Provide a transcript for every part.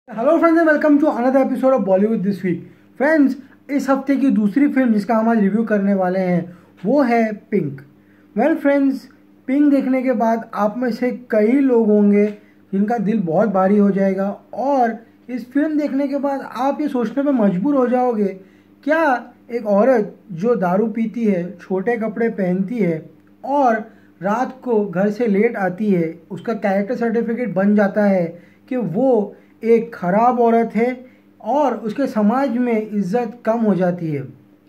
Hello friends and welcome to another episode of Bollywood this week. Friends, इस हफ्ते की दूसरी फिल्म जिसका हम आज रिव्यू करने वाले हैं वो है पिंक। वेल फ्रेंड्स, पिंक देखने के बाद आप में से कई लोग होंगे जिनका दिल बहुत भारी हो जाएगा और इस फिल्म देखने के बाद आप ये सोचने पर मजबूर हो जाओगे, क्या एक औरत जो दारू पीती है, छोटे कपड़े पहनती है और रात को घर से लेट आती है, उसका कैरेक्टर सर्टिफिकेट बन जाता है कि वो एक खराब औरत है और उसके समाज में इज्जत कम हो जाती है।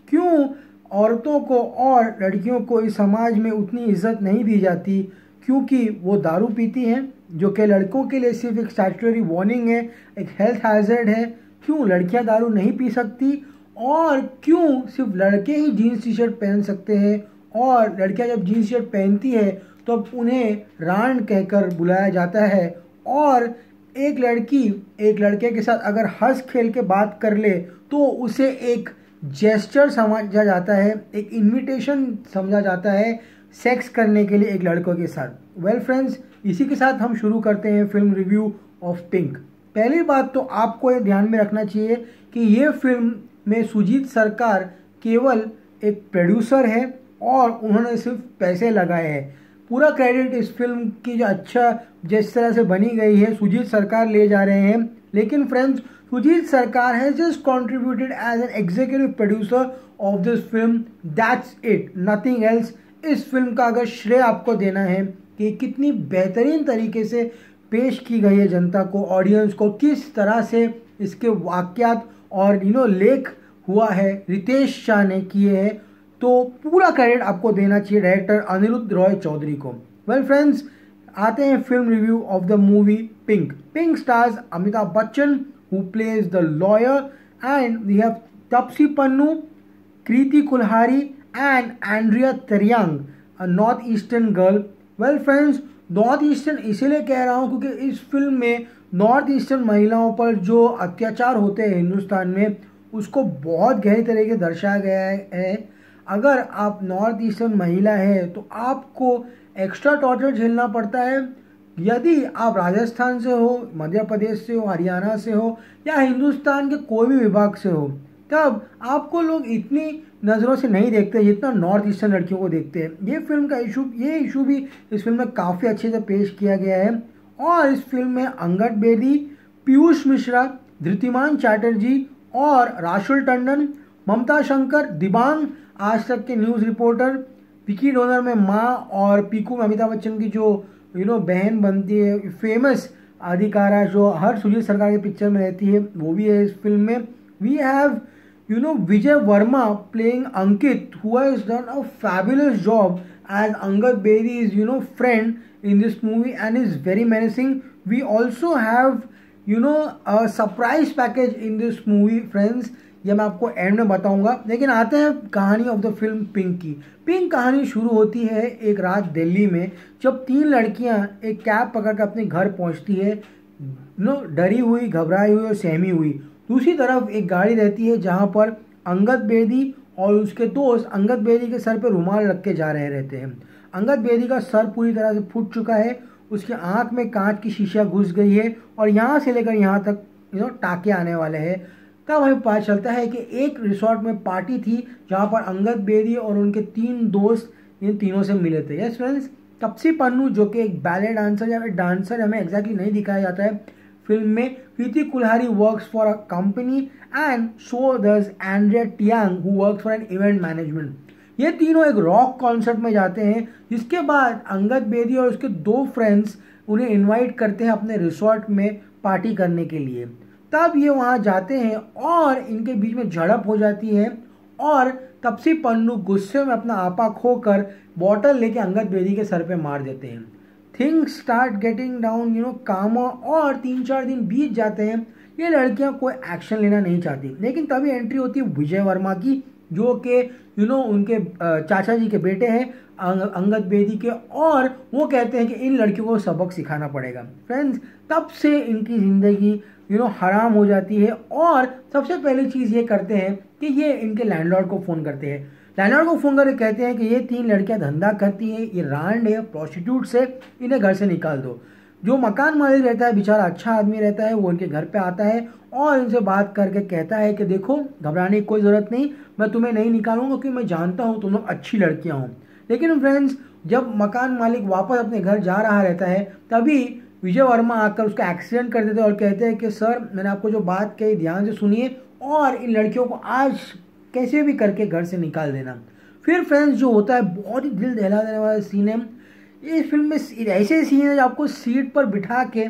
क्यों औरतों को और लड़कियों को इस समाज में उतनी इज्जत नहीं दी जाती? क्योंकि वो दारू पीती हैं, जो कि लड़कों के लिए सिर्फ एक स्टैट्यूटरी वार्निंग है, एक हेल्थ हैजर्ड है। क्यों लड़कियां दारू नहीं पी सकती और क्यों सिर्फ लड़के ही जीन्स टी शर्ट पहन सकते हैं और लड़कियां जब जीन्स टी शर्ट पहनती है तो उन्हें रांड कहकर बुलाया जाता है और एक लड़की एक लड़के के साथ अगर हंस खेल के बात कर ले तो उसे एक जेस्चर समझा जाता है, एक इनविटेशन समझा जाता है सेक्स करने के लिए एक लड़कों के साथ। वेल फ्रेंड्स, इसी के साथ हम शुरू करते हैं फिल्म रिव्यू ऑफ पिंक। पहली बात तो आपको ये ध्यान में रखना चाहिए कि ये फिल्म में सुजीत सरकार केवल एक प्रोड्यूसर है और उन्होंने सिर्फ पैसे लगाए हैं। पूरा क्रेडिट इस फिल्म की जो अच्छा जिस तरह से बनी गई है सुजीत सरकार ले जा रहे हैं। लेकिन friends, Shoojit Sircar has just contributed as an executive producer of this film, that's it, nothing else. इस फिल्म का अगर श्रेय आपको देना है कि कितनी बेहतरीन तरीके से पेश की गई है जनता को, ऑडियंस को, किस तरह से इसके वाक्यात और लेख हुआ है रितेश शाह ने किए हैं, तो पूरा क्रेडिट आपको देना चाहिए डायरेक्टर अनिरुद्ध रॉय चौधरी को। वेल फ्रेंड्स, आते हैं film review of the movie Pink. Pink stars Amitabh Bachchan who plays the lawyer and we have Taapsee Pannu, Kriti Kulhari and Andrea Tariang, a north eastern girl. Well friends, north eastern इसीलिए कह रहा हूँ क्योंकि इस फिल्म में नॉर्थ ईस्टर्न महिलाओं पर जो अत्याचार होते हैं हिंदुस्तान में, उसको बहुत गहरी तरीके से दर्शाया गया है। अगर आप नॉर्थ ईस्टर्न महिला है तो आपको एक्स्ट्रा टॉर्चर झेलना पड़ता है। यदि आप राजस्थान से हो, मध्य प्रदेश से हो, हरियाणा से हो या हिंदुस्तान के कोई भी विभाग से हो, तब आपको लोग इतनी नज़रों से नहीं देखते जितना नॉर्थ ईस्टर्न लड़कियों को देखते हैं। ये इशू भी इस फिल्म में काफ़ी अच्छे से पेश किया गया है और इस फिल्म में अंगद बेदी, पीयूष मिश्रा, धृतिमान चैटर्जी और राशुल टंडन, ममता शंकर, दिबांग, आज तक के न्यूज़ रिपोर्टर, विकी डोनर में माँ और पीकू में अमिताभ बच्चन की जो बहन बनती है, फेमस अधिकारा जो हर सुजीत सरकार के पिक्चर में रहती है, वो भी है इस फिल्म में। We have Vijay Varma playing Ankit who has done a fabulous job as Angad Bedi is friend in this movie and is very menacing. We also have a surprise package in this movie friends, ये मैं आपको एंड में बताऊंगा। लेकिन आते हैं कहानी ऑफ द फिल्म पिंक की। पिंक कहानी शुरू होती है एक रात दिल्ली में, जब तीन लड़कियां एक कैब पकड़ कर अपने घर पहुंचती है, डरी हुई, घबराई हुई और सहमी हुई। दूसरी तरफ एक गाड़ी रहती है जहां पर अंगद बेदी और उसके दोस्त अंगद बेदी के सर पर रुमाल रख के जा रहे रहते हैं। अंगद बेदी का सर पूरी तरह से फूट चुका है, उसकी आंख में कांच की शीशा घुस गई है और यहाँ से लेकर यहाँ तक टाके आने वाले हैं। तब हमें पता चलता है कि एक रिसोर्ट में पार्टी थी जहाँ पर अंगद बेदी और उनके तीन दोस्त इन तीनों से मिले थे। यस फ्रेंड्स, तापसी पन्नू जो कि एक बैले डांसर या डांसर हमें एग्जैक्टली नहीं दिखाया जाता है फिल्म में। Kriti Kulhari works for a company and so does Andrea Tariang who works for an event management. ये तीनों एक रॉक कॉन्सर्ट में जाते हैं, जिसके बाद अंगद बेदी और उसके दो फ्रेंड्स उन्हें इनवाइट करते हैं अपने रिसोर्ट में पार्टी करने के लिए। तब ये वहाँ जाते हैं और इनके बीच में झड़प हो जाती है और तापसी पन्नू गुस्से में अपना आपा खोकर बॉटल लेके अंगद बेदी के सर पे मार देते हैं। थिंग्स स्टार्ट गेटिंग डाउन कामा और 3-4 दिन बीत जाते हैं। ये लड़कियां कोई एक्शन लेना नहीं चाहती, लेकिन तभी एंट्री होती है विजय वर्मा की, जो कि उनके चाचा जी के बेटे हैं अंगद बेदी के, और वो कहते हैं कि इन लड़कियों को सबक सिखाना पड़ेगा। फ्रेंड्स, तब से इनकी ज़िंदगी हराम हो जाती है और सबसे पहली चीज़ ये करते हैं कि ये इनके लैंडलॉर्ड को फ़ोन करते हैं। लैंडलॉर्ड को फ़ोन करके कहते हैं कि ये तीन लड़कियां धंधा करती हैं, ये रांड है, प्रोस्टिट्यूट से, इन्हें घर से निकाल दो। जो मकान मालिक रहता है बेचारा अच्छा आदमी रहता है, वो उनके घर पे आता है और उनसे बात करके कहता है कि देखो घबराने की कोई ज़रूरत नहीं, मैं तुम्हें नहीं निकालूंगा क्योंकि मैं जानता हूँ तुम लोग अच्छी लड़कियाँ हो। लेकिन फ्रेंड्स जब मकान मालिक वापस अपने घर जा रहा रहता है तभी विजय वर्मा आकर उसका एक्सीडेंट कर देते हैं और कहते हैं कि सर मैंने आपको जो बात कही ध्यान से सुनिए और इन लड़कियों को आज कैसे भी करके घर से निकाल देना। फिर फ्रेंड्स जो होता है बहुत ही दिल दहला देने वाला सीन है। इस फिल्म में ऐसे सीन है जो आपको सीट पर बिठा के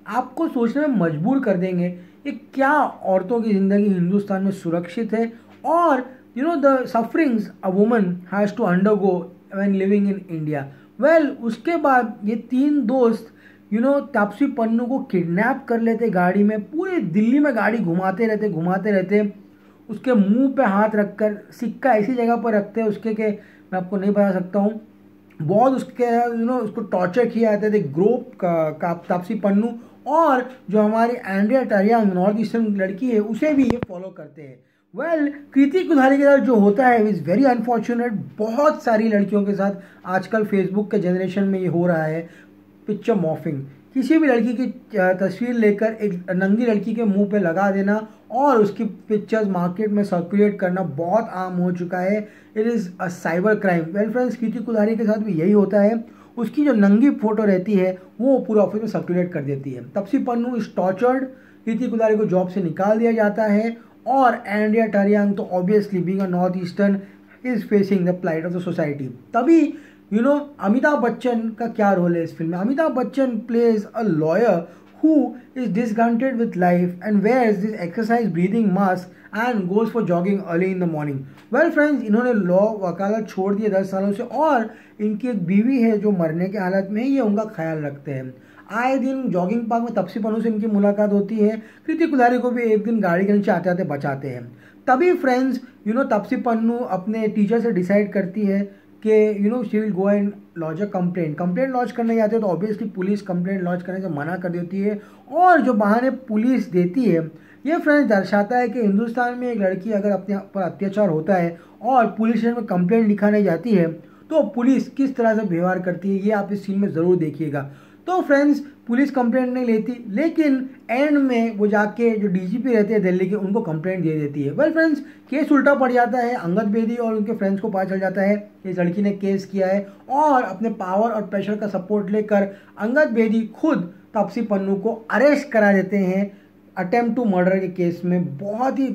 आपको सोचने में मजबूर कर देंगे कि क्या औरतों की ज़िंदगी हिंदुस्तान में सुरक्षित है और the sufferings a woman has to undergo when living in India. Well उसके बाद ये तीन दोस्त तापसी पन्नू को किडनैप कर लेते गाड़ी में, पूरे दिल्ली में गाड़ी घुमाते रहते उसके मुंह पे हाथ रखकर सिक्का ऐसी जगह पर रखते हैं उसके के मैं आपको नहीं बता सकता हूँ। बहुत उसके उसको टॉर्चर किया जाता है ग्रोप का तापसी पन्नू, और जो हमारी एंड्रिया टरियांग नॉर्थ ईस्टर्न लड़की है उसे भी ये फॉलो करते हैं। वेल कृति कुधारी के साथ जो होता है इज़ वेरी अनफॉर्चुनेट। बहुत सारी लड़कियों के साथ आजकल फेसबुक के जनरेशन में ये हो रहा है पिक्चर मॉर्फिंग। किसी भी लड़की की तस्वीर लेकर एक नंगी लड़की के मुंह पे लगा देना और उसकी पिक्चर्स मार्केट में सर्कुलेट करना बहुत आम हो चुका है। It is a cyber crime. Well friends Kriti Kulhari के साथ भी यही होता है। उसकी जो नंगी फोटो रहती है वो पूरे ऑफिस में सर्कुलेट कर देती है। तापसी पन्नू इज टॉर्चर्ड, कृति कुधारी को जॉब से निकाल दिया जाता है और एंड्रिया टरियांग तो obviously being a north eastern is facing the plight of the society. तभी अमिताभ बच्चन का क्या रोल है इस फिल्म में। Amitabh Bachchan plays a lawyer who is disgruntled with life and wears this exercise breathing mask and goes for jogging early in the morning. Well friends, इन्होंने law वकालत छोड़ दिए 10 सालों से और इनकी एक बीवी है जो मरने के हालत में, ये उनका ख्याल रखते हैं। आए दिन जॉगिंग पार्क में तापसी पन्नू से इनकी मुलाकात होती है। कृति कुधारी को भी एक दिन गाड़ी के नीचे आते आते बचाते हैं। तभी फ्रेंड्स तापसी पन्नू अपने टीचर से डिसाइड करती है कि she will go and launch a complaint launch करने जाते हैं तो ऑब्वियसली पुलिस कंप्लेंट लॉन्च करने से मना कर देती है और जो बहाने पुलिस देती है ये फ्रेंड्स दर्शाता है कि हिंदुस्तान में एक लड़की अगर अपने पर अत्याचार होता है और पुलिस स्टेशन में कंप्लेंट लिखाने जाती है तो पुलिस किस तरह से व्यवहार करती है, ये आप इस सीन में ज़रूर देखिएगा। तो फ्रेंड्स पुलिस कंप्लेंट नहीं लेती लेकिन एंड में वो जाके जो डीजीपी रहते हैं दिल्ली के उनको कंप्लेंट दे देती है। वेल फ्रेंड्स केस उल्टा पड़ जाता है। अंगद बेदी और उनके फ्रेंड्स को पता चल जाता है कि इस लड़की ने केस किया है और अपने पावर और प्रेशर का सपोर्ट लेकर अंगद बेदी खुद तापसी पन्नू को अरेस्ट करा देते हैं अटेम्प्ट टू मर्डर के केस में। बहुत ही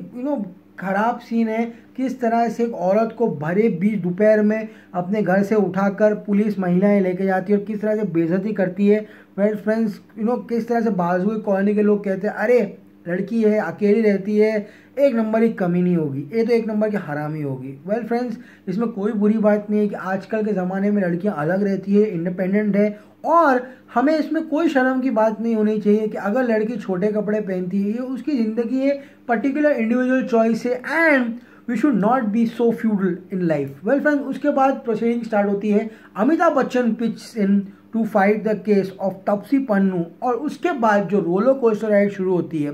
खराब सीन है किस तरह से एक औरत को भरे बीच दोपहर में अपने घर से उठाकर पुलिस महिलाएं लेके जाती है और किस तरह से बेइज्जती करती है। वेल फ्रेंड्स किस तरह से बाजुए कॉलोनी के लोग कहते हैं अरे लड़की है अकेली रहती है, एक नंबर की कमीनी होगी, ये तो एक नंबर की हरामी होगी। वेल फ्रेंड्स इसमें कोई बुरी बात नहीं है कि आजकल के ज़माने में लड़कियां अलग रहती है, इंडिपेंडेंट है और हमें इसमें कोई शर्म की बात नहीं होनी चाहिए कि अगर लड़की छोटे कपड़े पहनती है ये उसकी ज़िंदगी है, पर्टिकुलर इंडिविजुअल चॉइस है and we should not be so feudal in life. Well friends उसके बाद प्रोसीडिंग स्टार्ट होती है। Amitabh Bachchan pitch in to fight the case of Taapsee Pannu और उसके बाद जो रोलर कोस्टर राइड शुरू होती है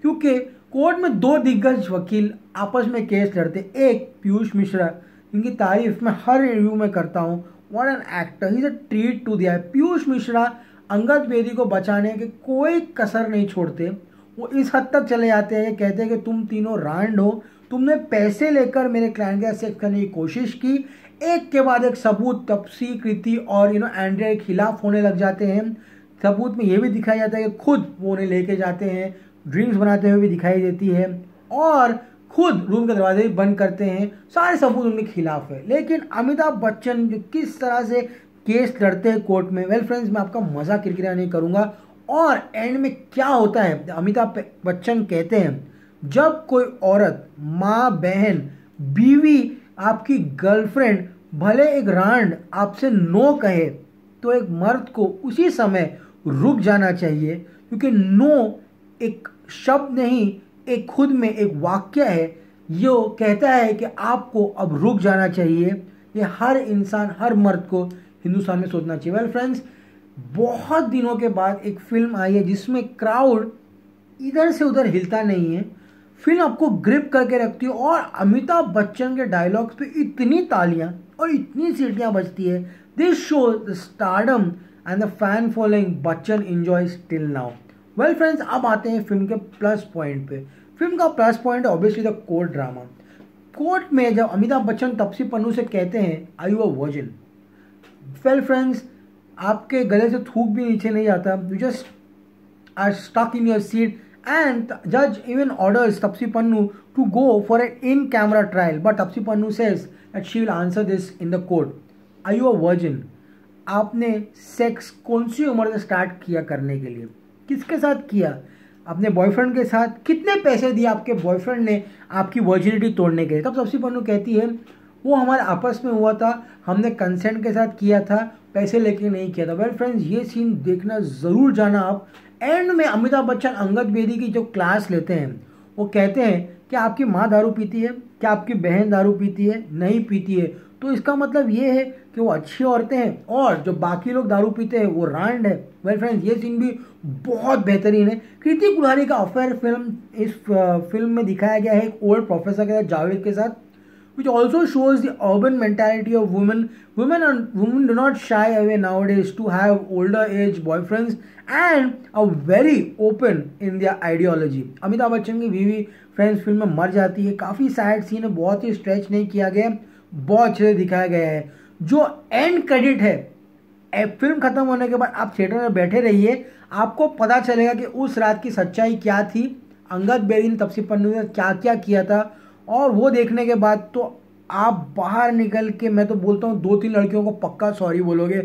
क्योंकि कोर्ट में दो दिग्गज वकील आपस में केस लड़ते। एक पीयूष मिश्रा इनकी तारीफ मैं हर रिव्यू में करता हूँ, what an actor, he is a treat to दिया। पीयूष मिश्रा अंगद बेदी को बचाने के कोई कसर नहीं छोड़ते, वो इस हद तक चले जाते हैं कहते हैं कि तुम तीनों रांड हो, तुमने पैसे लेकर मेरे क्लाइंट के सेक्स करने की कोशिश की। एक के बाद एक सबूत तापसी कृति और एंड्रिया के खिलाफ होने लग जाते हैं। सबूत में ये भी दिखाया जाता है कि खुद वो उन्हें लेके जाते हैं, ड्रिंक्स बनाते हुए भी दिखाई देती है और खुद रूम के दरवाजे भी बंद करते हैं। सारे सबूत उनके खिलाफ है। लेकिन अमिताभ बच्चन जो किस तरह से केस लड़ते हैं कोर्ट में, वेल फ्रेंड्स मैं आपका मजा किरकिरा नहीं करूंगा। और एंड में क्या होता है, अमिताभ बच्चन कहते हैं जब कोई औरत, माँ, बहन, बीवी, आपकी गर्लफ्रेंड भले एक रांड आपसे नो कहे तो एक मर्द को उसी समय रुक जाना चाहिए क्योंकि नो एक शब्द नहीं, एक खुद में एक वाक्य है जो कहता है कि आपको अब रुक जाना चाहिए। ये हर इंसान, हर मर्द को हिंदुस्तान में सोचना चाहिए। वेल फ्रेंड्स बहुत दिनों के बाद एक फिल्म आई है जिसमें क्राउड इधर से उधर हिलता नहीं है, फिल्म आपको ग्रिप करके रखती है और अमिताभ बच्चन के डायलॉग्स पे इतनी तालियां और इतनी सीटियां बजती है। This show the stardom and the fan following Bachchan enjoys till now. Well friends, अब आते हैं फिल्म के प्लस पॉइंट पे। फिल्म का plus point obviously the court drama. Court में जब अमिताभ बच्चन तापसी पन्नू से कहते हैं are you a virgin, well friends, आपके गले से थूक भी नीचे नहीं आता, you just are stuck in your seat and judge even orders Taapsee Pannu to go for an in-camera trial, but Taapsee Pannu says that she will answer this in the court. Are you a virgin? आपने sex कौन सी उम्र से start किया करने के लिए, किसके साथ किया, अपने बॉयफ्रेंड के साथ, कितने पैसे दिए आपके बॉयफ्रेंड ने आपकी वर्जिनिटी तोड़ने के लिए? तब तापसी पन्नू कहती है वो हमारे आपस में हुआ था, हमने कंसेंट के साथ किया था, पैसे लेके नहीं किया था। वेल फ्रेंड्स, ये सीन देखना ज़रूर जाना आप। एंड में अमिताभ बच्चन अंगद बेदी की जो क्लास लेते हैं, वो कहते हैं कि आपकी माँ दारू पीती है, क्या आपकी बहन दारू पीती है? नहीं पीती है। तो इसका मतलब ये है कि वो अच्छी औरतें हैं और जो बाकी लोग दारू पीते हैं वो रांड है। वेल फ्रेंड्स, ये सीन भी बहुत बेहतरीन है। कृति कुल्हारी का अफेयर इस फिल्म में दिखाया गया है एक ओल्ड प्रोफेसर के साथ, जावेद के साथ, which also shows the urban mentality of women. Women do not shy away nowadays to have older age boyfriends and are very open in their ideology. Amitabh Bachchan की बीवी फ्रेंड्स फिल्म में मर जाती है, काफ़ी सैड सीन है, बहुत ही स्ट्रेच नहीं किया गया, बहुत अच्छे से दिखाया गया है। जो एंड क्रेडिट है, फिल्म खत्म होने के बाद आप थिएटर में बैठे रहिए, आपको पता चलेगा कि उस रात की सच्चाई क्या थी, अंगद बेदी ने तापसी पन्नू ने क्या क्या किया था। और वो देखने के बाद तो आप बाहर निकल के, मैं तो बोलता हूँ 2-3 लड़कियों को पक्का सॉरी बोलोगे,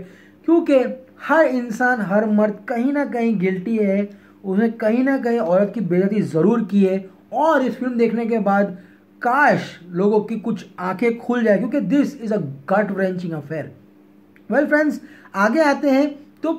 क्योंकि हर इंसान, हर मर्द कहीं ना कहीं गिल्टी है, उसने कहीं ना कहीं औरत की बेइज्जती ज़रूर की है। और इस फिल्म देखने के बाद काश लोगों की कुछ आंखें खुल जाए, क्योंकि this is a gut wrenching affair. Well friends, आगे आते हैं तो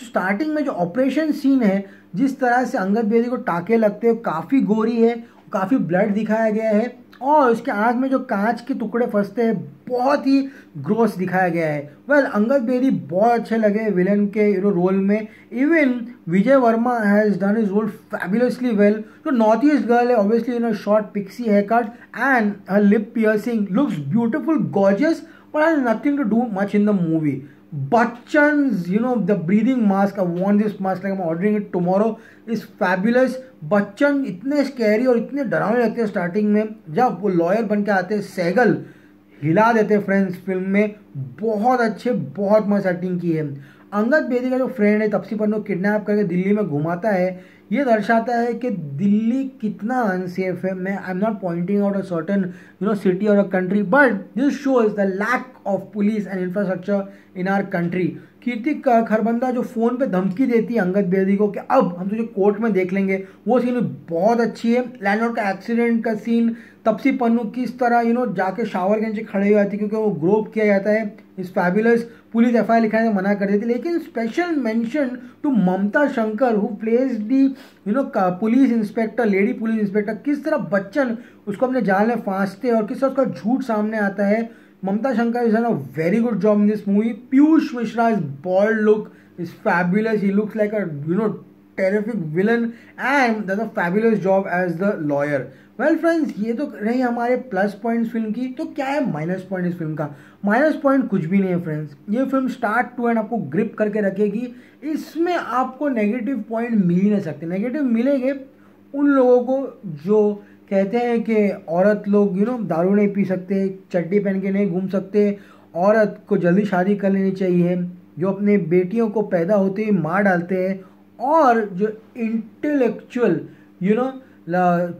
स्टार्टिंग में जो ऑपरेशन सीन है, जिस तरह से अंगद बेदी को टाके लगते हैं, काफ़ी गोरी है, काफ़ी ब्लड दिखाया गया है और उसके आँख में जो कांच के टुकड़े फंसते हैं, बहुत ही ग्रोस दिखाया गया है। वेल, अंगद बेदी बहुत अच्छे लगे विलन के रोल में। Even Vijay Varma has done his role fabulously well. जो नॉर्थ ईस्ट गर्ल है, obviously in a short pixie hair cut and her lip piercing looks beautiful, gorgeous, but has nothing to do much in the movie. Bachchan's, the breathing mask, I want this mask like I'm ordering it tomorrow, is fabulous. Bachchan इतने scary और इतने डरावने लगते हैं starting में, जब वो lawyer बन के आते हैं, सैगल हिला देते हैं फ्रेंड्स फिल्म में। बहुत अच्छे, बहुत मस्त एक्टिंग की है। अंगद बेदी का जो फ्रेंड है, तापसी पन्नू किडनैप करके दिल्ली में घुमाता है, ये दर्शाता है कि दिल्ली कितना अनसेफ है। मैं I am not pointing out a certain city और a country, but this shows the lack of police and infrastructure in our country. Kirti Kharbanda जो फ़ोन पे धमकी देती है अंगद बेदी को कि अब हम तुझे कोर्ट में देख लेंगे, वो सीन बहुत अच्छी है। लैंडलॉर्ड का एक्सीडेंट का सीन, तापसी पन्नू किस तरह जाके शावर के नीचे खड़े हुए जाती है क्योंकि वो ग्रोप किया जाता है, इस फैबुलस। पुलिस एफआईआर लिखाने से मना कर देती, लेकिन special mention to Mamata Shankar who plays the police inspector, lady police inspector, किस तरह बच्चन उसको अपने जाल में फांसते हैं और किस तरह उसका झूठ सामने आता है। Mamata Shankar is done a very good job in this movie. Piyush Mishra is bold look is fabulous, he looks like a terrific villain and does a fabulous job as the lawyer. Well friends, ये तो रही हमारे प्लस पॉइंट्स फिल्म की। तो क्या है minus point इस film का? माइनस पॉइंट कुछ भी नहीं है फ्रेंड्स। ये फिल्म स्टार्ट टू एंड आपको ग्रिप करके रखेगी, इसमें आपको नेगेटिव पॉइंट मिल ही नहीं सकते। नेगेटिव मिलेंगे उन लोगों को जो कहते हैं कि औरत लोग दारू नहीं पी सकते, चड्डी पहन के नहीं घूम सकते, औरत को जल्दी शादी कर लेनी चाहिए, जो अपने बेटियों को पैदा होते ही मार डालते हैं, और जो इंटेलेक्चुअल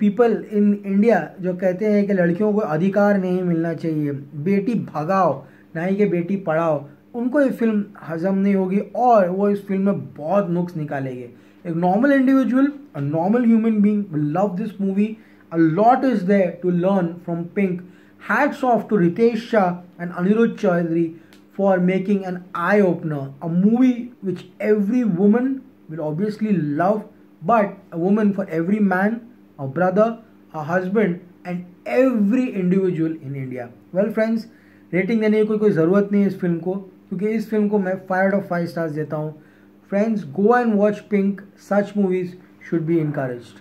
पीपल इन इंडिया जो कहते हैं कि लड़कियों को अधिकार नहीं मिलना चाहिए, बेटी भगाओ ना ही कि बेटी पढ़ाओ, उनको ये फिल्म हजम नहीं होगी और वो इस फिल्म में बहुत नुक्स निकालेंगे। एक normal individual, a normal human being will love this movie. A lot is there to learn from Pink. Hats off to Ritesh Shah and Aniruddha Chaudhary for making an eye-opener, a movie which every woman will obviously love, but a woman for every man, a brother, a husband and every individual in India. Well friends, rating देने की कोई ज़रूरत नहीं है इस film को, क्योंकि इस फिल्म को मैं 5 out of 5 stars देता हूँ। Friends, go and watch Pink. Such movies should be encouraged.